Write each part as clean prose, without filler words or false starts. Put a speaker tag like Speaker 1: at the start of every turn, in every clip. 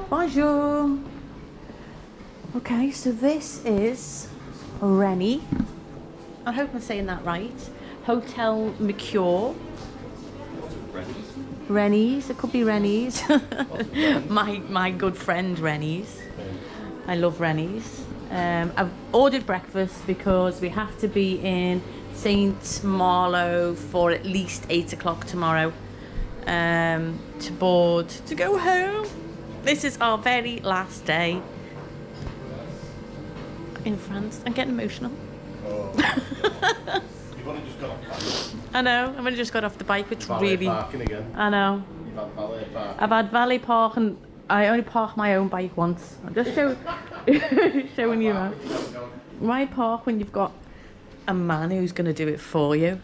Speaker 1: Bonjour. Okay, so this is Rennie. I hope I'm saying that right. Hotel Mercure. Rennie's. It could be Rennie's. my good friend Rennie's. I love Rennie's. I've ordered breakfast because we have to be in St. Malo for at least 8 o'clock tomorrow to board to go home. This is our very last day in France. I'm getting emotional.
Speaker 2: Oh. You've only just got off the bike.
Speaker 1: I know, I've only just got off the bike, which
Speaker 2: Valet
Speaker 1: really...
Speaker 2: parking again.
Speaker 1: I know.
Speaker 2: You've had valet parking.
Speaker 1: I've had valet park and I only park my own bike once. I'm just showing you that. Why park when you've got a man who's going to do it for you?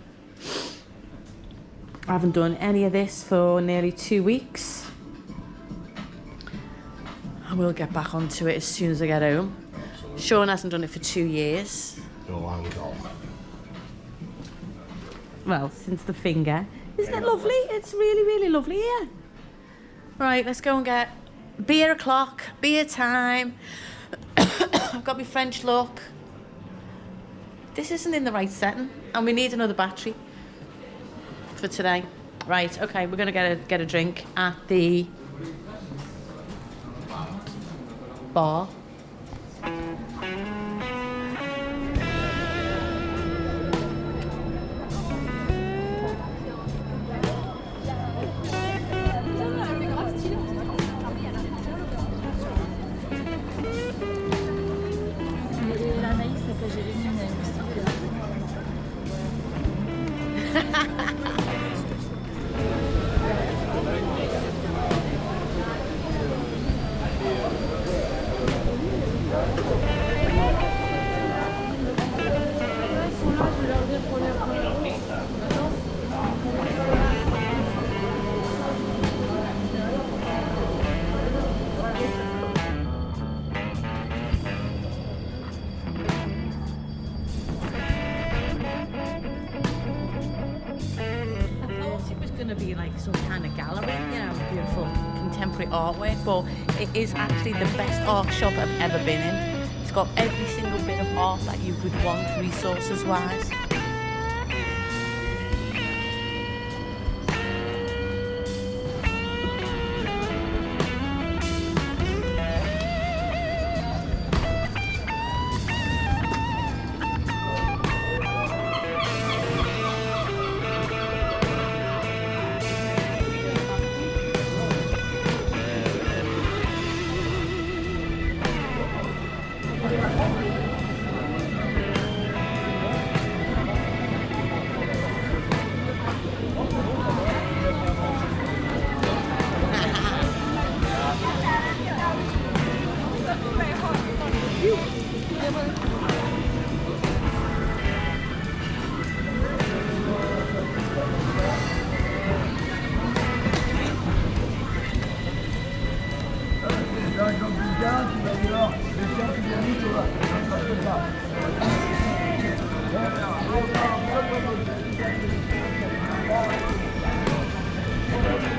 Speaker 1: I haven't done any of this for nearly 2 weeks. I will get back onto it as soon as I get home. Sean hasn't done it for 2 years.
Speaker 2: You're long gone.
Speaker 1: Well, since the finger. Isn't it lovely? It's really, really lovely here. Right, let's go and get beer o'clock, beer time. I've got my French look. This isn't in the right setting, and we need another battery for today. Right, okay, we're gonna get a drink at the bar. Going to be like some kind of gallery, you know, beautiful contemporary artwork, but it is actually the best art shop I've ever been in. It's got every single bit of art that you would want resources wise.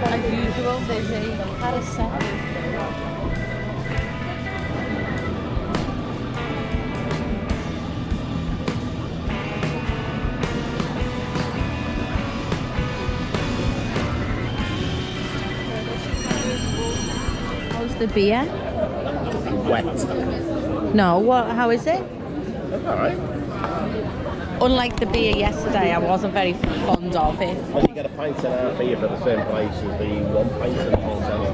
Speaker 1: As usual, there's a carousel. How's the beer?
Speaker 2: Wet.
Speaker 1: No, what? How is it?
Speaker 2: That's alright.
Speaker 1: Unlike the beer yesterday, I wasn't very fond of it.
Speaker 2: Well, you get a pint and a half beer for the same price as the 1 pint in the hotel.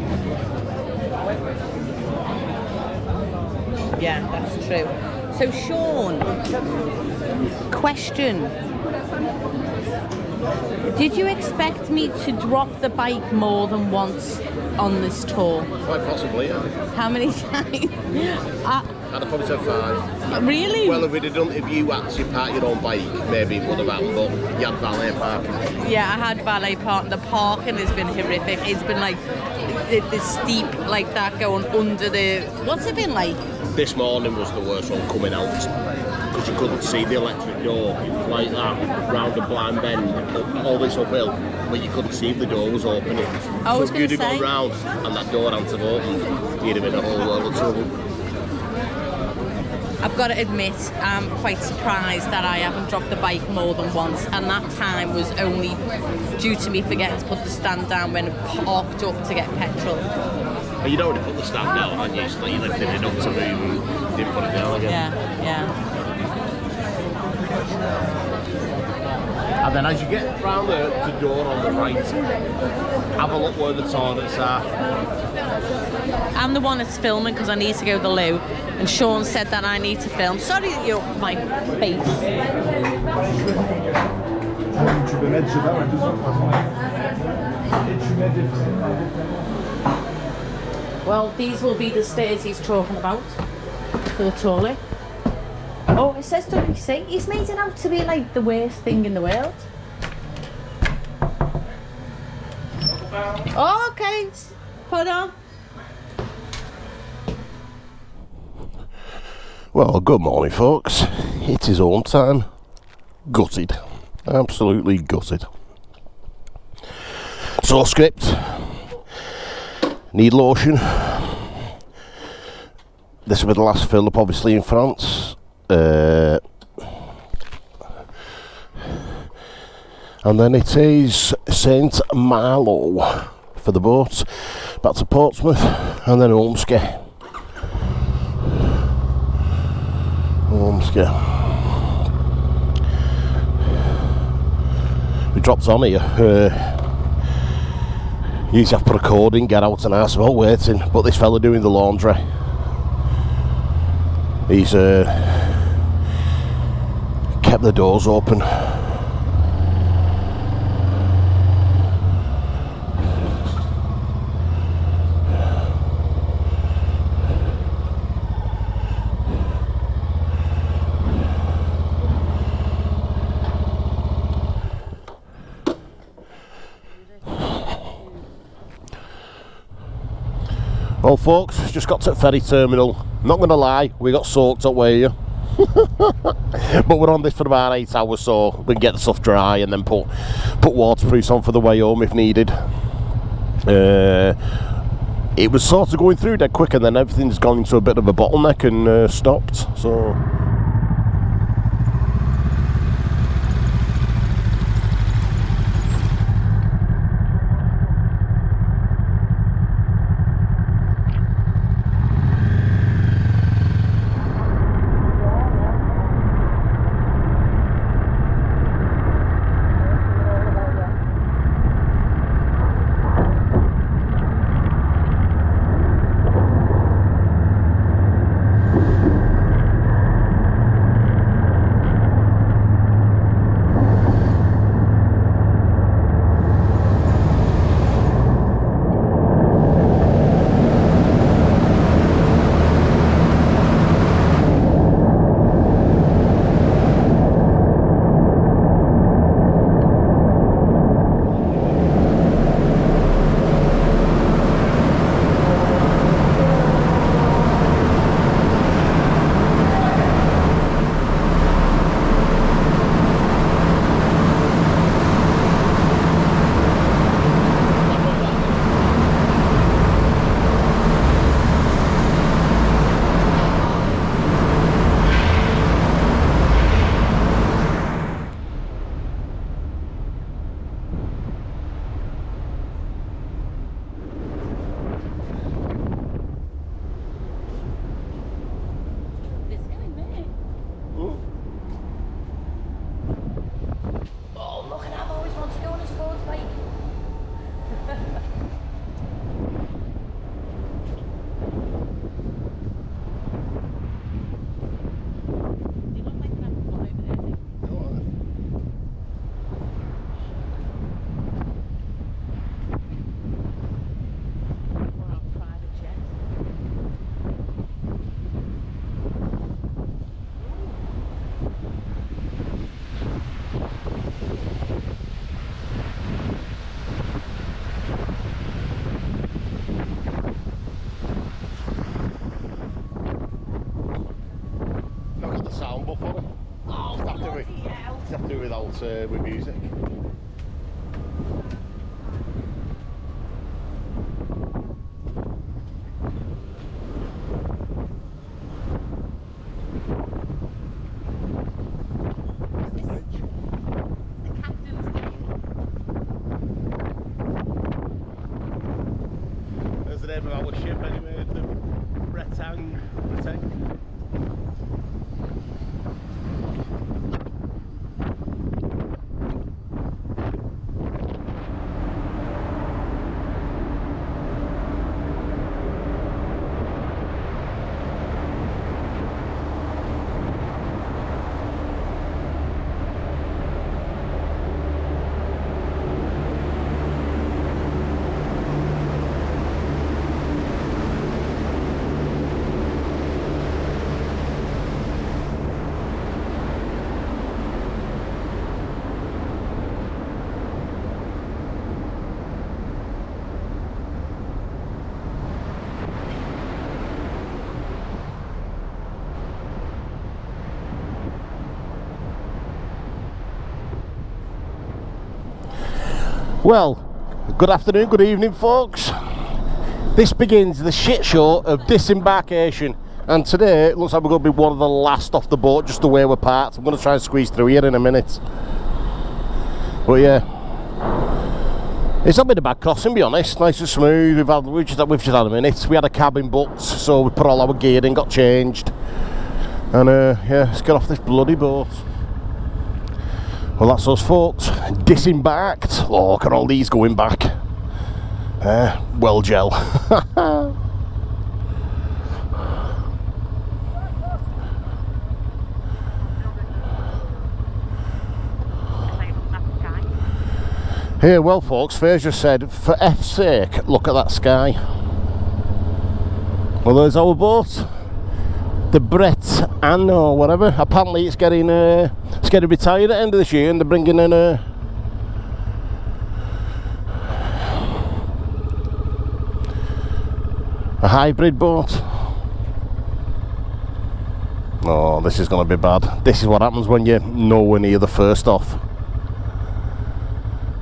Speaker 1: Yeah, that's true. So, Sean, question. Did you expect me to drop the bike more than once on this tour?
Speaker 2: Quite possibly, yeah.
Speaker 1: How many times?
Speaker 2: I'd have probably said 5.
Speaker 1: Really?
Speaker 2: Well, if you actually park your own bike, maybe it would have happened, but you had valet parking.
Speaker 1: Yeah, I had valet parking. The parking has been horrific. It's been like the steep like that going under the... What's it been like?
Speaker 2: This morning was the worst one coming out. because you couldn't see the electric door like that round a blind bend, all this uphill, but you couldn't see if the door was opening.
Speaker 1: I was
Speaker 2: so if you'd
Speaker 1: gonna
Speaker 2: have gone
Speaker 1: say-
Speaker 2: round and that door hadn't have opened, you'd have been a whole world of trouble.
Speaker 1: I've got to admit, I'm quite surprised that I haven't dropped the bike more than once, and that time was only due to me forgetting to put the stand down when I parked up to get petrol.
Speaker 2: But you'd already put the stand down, hadn't you? So you lifted it up to move and didn't put it down again.
Speaker 1: Yeah.
Speaker 2: And then as you get round the door on the right, have a look where the toilets are.
Speaker 1: I'm the one that's filming because I need to go to the loo, and Sean said that I need to film. Sorry that you're up my face. Well, these will be the stairs he's talking about for the toilet. Oh, it says WC. He's made it out to be like the worst thing in the world. Oh, okay. Put on.
Speaker 2: Well, good morning, folks. It is home time. Gutted. Absolutely gutted. So, script. Need lotion. This will be the last fill up, obviously, in France. And then it is Saint Malo for the boat. Back to Portsmouth. And then Ormskirk. We dropped on here. Usually have to put a cord in, get out and ask about waiting, but this fella doing the laundry, he's kept the doors open. Well, folks, just got to the ferry terminal. Not going to lie, we got soaked up way here. But we're on this for about 8 hours, so we can get the stuff dry and then put waterproofs on for the way home if needed. It was sort of going through dead quick, and then everything's gone into a bit of a bottleneck and stopped. So. we? You have to do it without with music. There's the name of our ship anyway, the Bretang. Well, good afternoon, good evening folks. This begins the shit show of Disembarkation, and today it looks like we're going to be one of the last off the boat just the way we're parked. I'm going to try and squeeze through here in a minute. But yeah, it's not been a bad crossing, to be honest. Nice and smooth. We've just had a minute. We had a cabin booked, so we put all our gear in, got changed, and yeah, let's get off this bloody boat. Well, that's us folks, disembarked. Oh, look at all these going back. Well gel. Here, well folks, Faye's just said, for F's sake, look at that sky. Well, there's our boat. The Brett Ann or whatever. Apparently it's getting retired at the end of this year, and they're bringing in a hybrid boat. Oh, this is going to be bad. This is what happens when you're nowhere near the first off.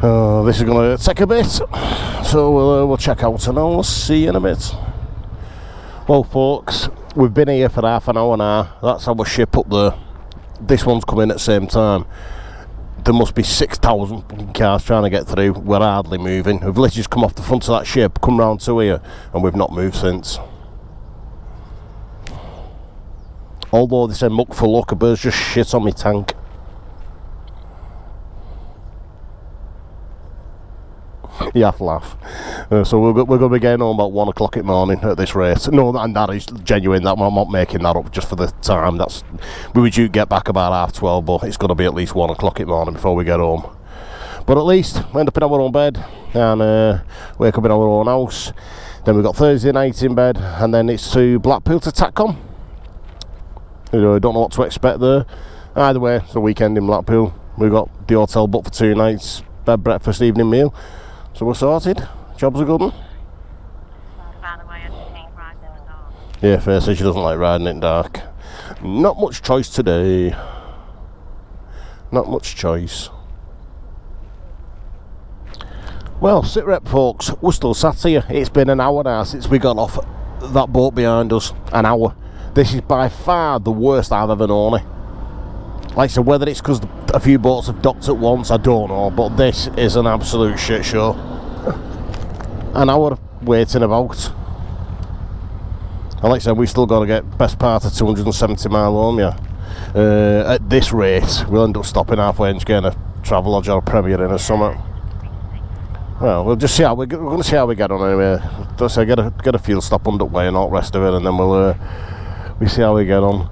Speaker 2: Oh, this is going to take a bit, so we'll check out and I'll see you in a bit. Well folks, we've been here for half an hour now. That's our ship up there. This one's coming at the same time. There must be 6,000 cars trying to get through. We're hardly moving. We've literally just come off the front of that ship, come round to here, and we've not moved since. Although they say muck for luck, a bird's just shit on my tank. You have to laugh. So we're going to be getting home about 1 o'clock in the morning at this rate. No, and that is genuine. That I'm not making that up just for the time. We were due to get back about 12:30, but it's going to be at least 1 o'clock in the morning before we get home. But at least we end up in our own bed and wake up in our own house. Then we've got Thursday night in bed, and then it's to Blackpool to TACCOM. You know, I don't know what to expect there. Either way, it's the weekend in Blackpool. We've got the hotel booked for 2 nights, bed, breakfast, evening meal. So we're sorted. Job's a good one.
Speaker 3: By the way, I just hate riding in the dark.
Speaker 2: Yeah, Faye says she doesn't like riding in dark. Not much choice today. Not much choice. Well, sit rep folks, we're still sat here. It's been an hour now since we got off that boat behind us. An hour. This is by far the worst I've ever known it. Like I said, whether it's because a few boats have docked at once, I don't know, but this is an absolute shit show. An hour waiting about. And like I said, we've still got to get best part of 270 mile home, yeah. At this rate, we'll end up stopping halfway and just getting a Travelodge or a Premier in or something. Well, we'll just see how we're going to see how we get on anyway. Just say get a fuel stop underway and all the rest of it, and then we'll see how we get on.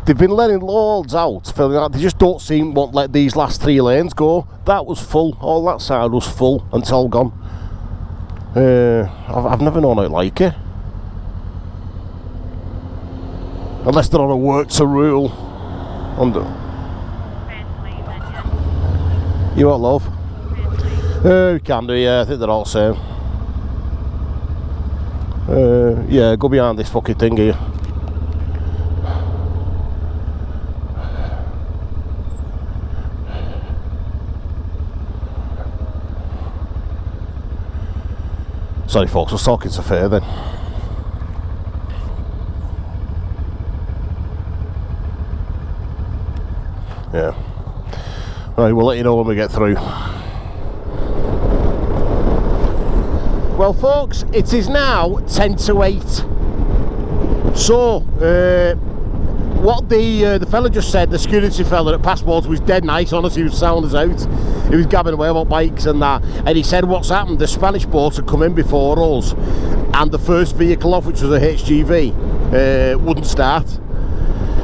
Speaker 2: They've been letting loads out, filling out. They just don't seem to want to let these last 3 lanes go. That was full. All that side was full and it's all gone. I've never known it like it. Unless they're on a work to rule. You what, love? We can do, yeah. I think they're all the same. Yeah, go behind this fucking thing here. Sorry folks, I was talking to Fair then. Yeah. Right, we'll let you know when we get through. Well folks, it is now 10 to 8. So, what the fella just said, the security fella at Passports, was dead nice, honestly. He was sound as out. He was gabbing away about bikes and that, and he said what's happened, the Spanish boats had come in before us, and the first vehicle off, which was a HGV, wouldn't start.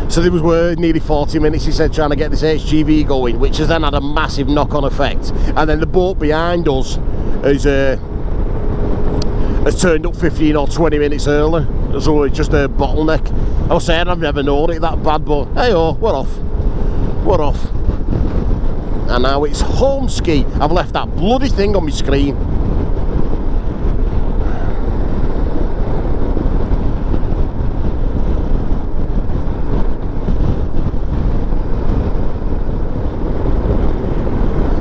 Speaker 2: So there was nearly 40 minutes, he said, trying to get this HGV going, which has then had a massive knock-on effect. And then the boat behind us has turned up 15 or 20 minutes early, so it's just a bottleneck. I was saying I've never known it that bad, but hey-oh, we're off. We're off. And now it's home ski. I've left that bloody thing on my screen.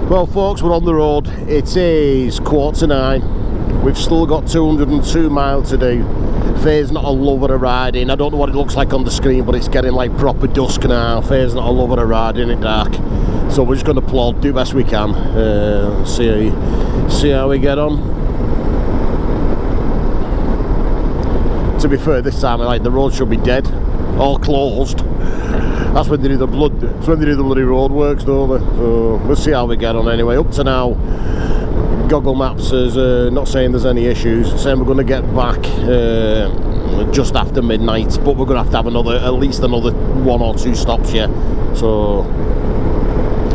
Speaker 2: Well folks, we're on the road. It is 8:45. We've still got 202 miles to do. Faye's not a lover of riding. I don't know what it looks like on the screen, but it's getting like proper dusk now. Faye's not a lover of riding in dark. So we're just going to plod, do the best we can. See how we get on. To be fair, this time like the road should be dead or closed. That's when they do the bloody road works, don't they? So we'll see how we get on anyway. Up to now, Google Maps is not saying there's any issues. Saying we're going to get back just after midnight, but we're going to have at least another 1 or 2 stops here. So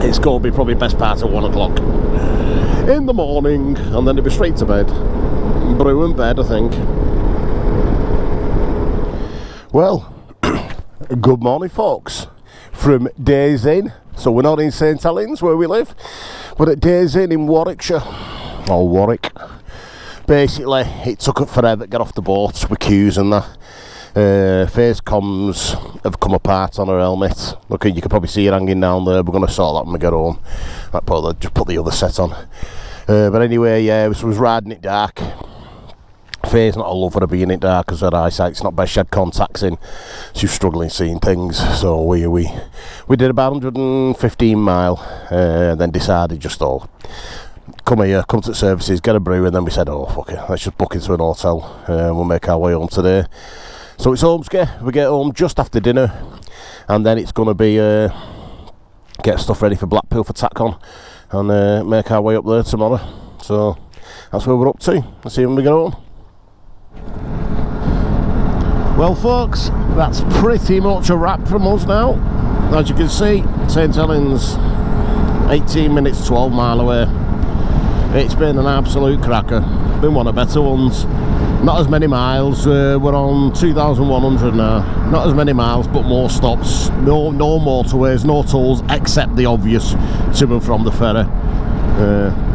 Speaker 2: it's going to be probably best part of 1 o'clock in the morning, and then it'll be straight to bed. Brew in bed, I think. Well, good morning folks, from Days Inn. So we're not in St Helens where we live, but at Days Inn in Warwickshire, or Warwick. Basically it took it forever to get off the boat with queues and that. Face comms have come apart on her helmet. Look, you can probably see it hanging down there. We're going to sort that when we get home. Just put the other set on. But anyway, yeah, so I was riding it dark. Faye's not a lover of being in dark because her eyesight's not best. She had contacts in. She was struggling seeing things. So we did about 115 mile, then decided just come here, come to the services, get a brew, and then we said, oh fuck it, let's just book into an hotel. We'll make our way home today. So it's home ski. We get home just after dinner, and then it's going to be get stuff ready for Blackpool for tack on, and make our way up there tomorrow. So that's where we're up to. Let's see when we get home. Well folks, that's pretty much a wrap from us now. As you can see, St Helens 18 minutes 12 mile away. It's been an absolute cracker. Been one of the better ones. Not as many miles. We're on 2,100 now. Not as many miles, but more stops. No motorways, no tolls, except the obvious to and from the ferry.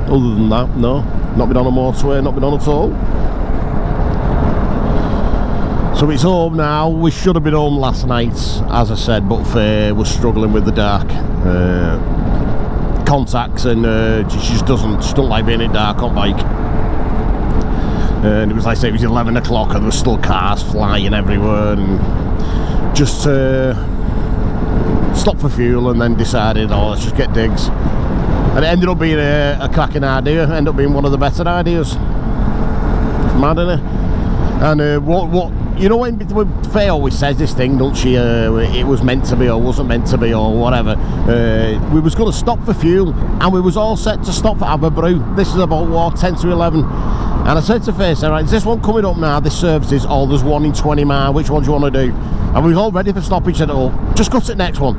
Speaker 2: Other than that, no. Not been on a motorway, not been on a toll. So it's home now. We should have been home last night, as I said, but Faye was struggling with the dark. Contacts, and she just doesn't like being in dark on bike. And it was like I say, it was 11 o'clock and there were still cars flying everywhere, and just stopped for fuel and then decided, oh, let's just get digs. And it ended up being a cracking idea. Ended up being one of the better ideas. It's mad, isn't it? And what you know, when Faye always says this thing, don't she? It was meant to be or wasn't meant to be or whatever. We was going to stop for fuel, and we was all set to stop for have a brew. This is about 10 to 11. And I said to Faye, right, is this one coming up now, this services, or there's one in 20 mile, which one do you want to do? And we was all ready for stoppage. Said, oh, just go to the next one.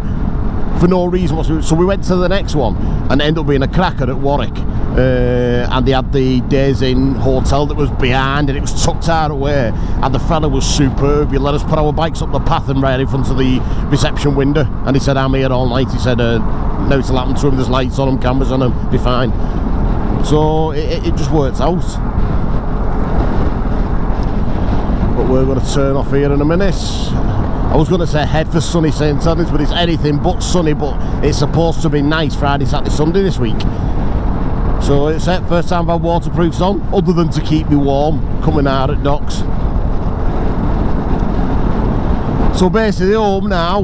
Speaker 2: For no reason whatsoever. So we went to the next one, and it ended up being a cracker at Warwick. And they had the Days Inn hotel that was behind, and it was tucked out away, and the fella was superb. He let us put our bikes up the path and right in front of the reception window, and he said, I'm here all night. He said, no, it'll happen to him, there's lights on him, cameras on him, be fine. So it just worked out. But we're going to turn off here in a minute. I was going to say head for sunny St Helens, but it's anything but sunny. But it's supposed to be nice Friday, Saturday, Sunday this week. So it's it, first time I've had waterproofs on, other than to keep me warm coming out at docks. So basically home now,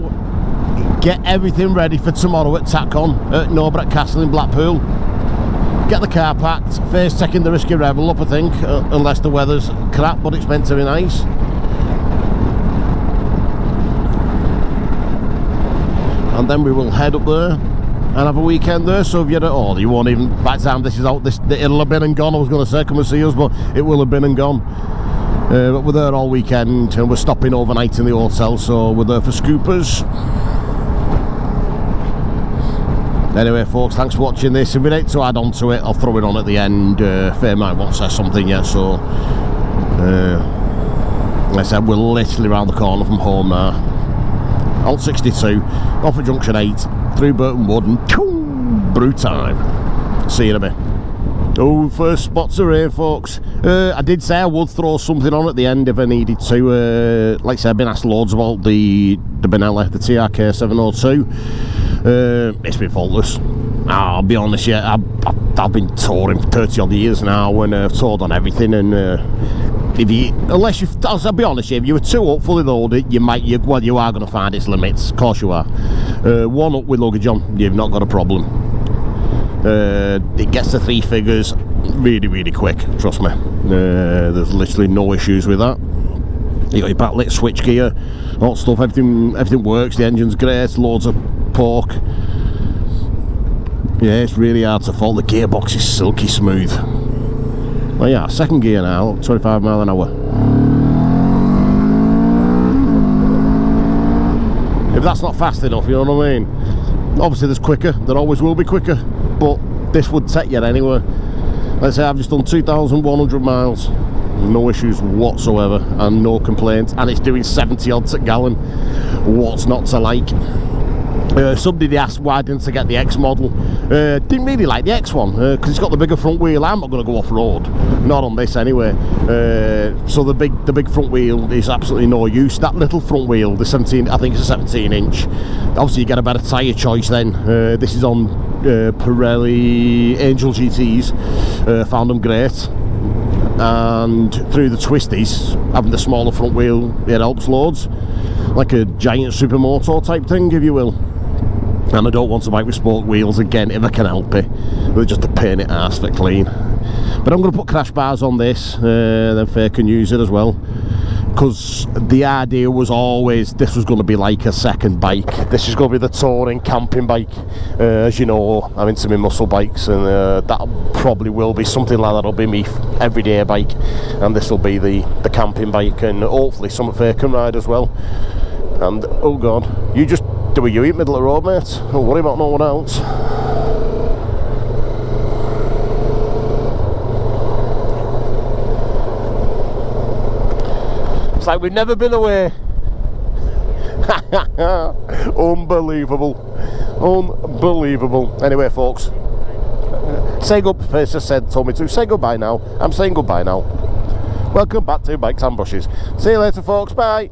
Speaker 2: get everything ready for tomorrow at TACON at Norbert Castle in Blackpool. Get the car packed, first taking the risky Rebel up I think, unless the weather's crap, but it's meant to be nice. And then we will head up there and have a weekend there. So if you're at all, you won't even, by the time this is out, it'll have been and gone. I was going to say come and see us, but it will have been and gone. But we're there all weekend and we're stopping overnight in the hotel, so we're there for scoopers. Anyway folks, thanks for watching this. If we need to add on to it, I'll throw it on at the end. Fair might want to say something yet, so like I said, we're literally around the corner from home now. On 62, off at junction 8, through Burton Wood, and brew time. See you in a bit. Oh, first spots are here folks. I did say I would throw something on at the end if I needed to. Like I said, I've been asked loads about the Benelli, the TRK 702. It's been faultless. I'll be honest, yeah, I've been touring for 30 odd years now, and I've toured on everything, and I'll be honest, if you were too up fully loaded, you are going to find its limits. Of course you are. One up with luggage on, you've not got a problem. It gets to 3 figures really, really quick, trust me. There's literally no issues with that. You got your backlit switch gear, all that stuff, everything works, the engine's great, loads of pork. Yeah, it's really hard to fault. The gearbox is silky smooth. Oh yeah, second gear now, 25 mile an hour. If that's not fast enough, you know what I mean? Obviously there's quicker, there always will be quicker, but this would take you anywhere. Let's say I've just done 2,100 miles, no issues whatsoever, and no complaints, and it's doing 70 odds a gallon. What's not to like? Somebody asked why didn't I get the X model. Didn't really like the X one because it's got the bigger front wheel. I'm not going to go off road, not on this anyway. So the big front wheel is absolutely no use. That little front wheel, the 17, I think it's a 17 inch. Obviously you get a better tyre choice then. This is on Pirelli Angel GTs. Found them great. And through the twisties, having the smaller front wheel, it helps loads. Like a giant supermoto type thing, if you will. And I don't want to bike with spoke wheels again if I can help it. They're just a pain in the arse for clean. But I'm going to put crash bars on this, then Fair can use it as well. Because the idea was always this was going to be like a second bike. This is going to be the touring camping bike. As you know, I'm into my muscle bikes, and that probably will be something like that'll be me everyday bike, and this will be the camping bike, and hopefully some Fair can ride as well. And oh god, you just do a U-turn middle of the road, mate. Don't worry about no one else. It's like we've never been away. Unbelievable. Unbelievable. Anyway, folks, say goodbye. Told me to say goodbye now. I'm saying goodbye now. Welcome back to Bikes and Bushes. See you later, folks. Bye.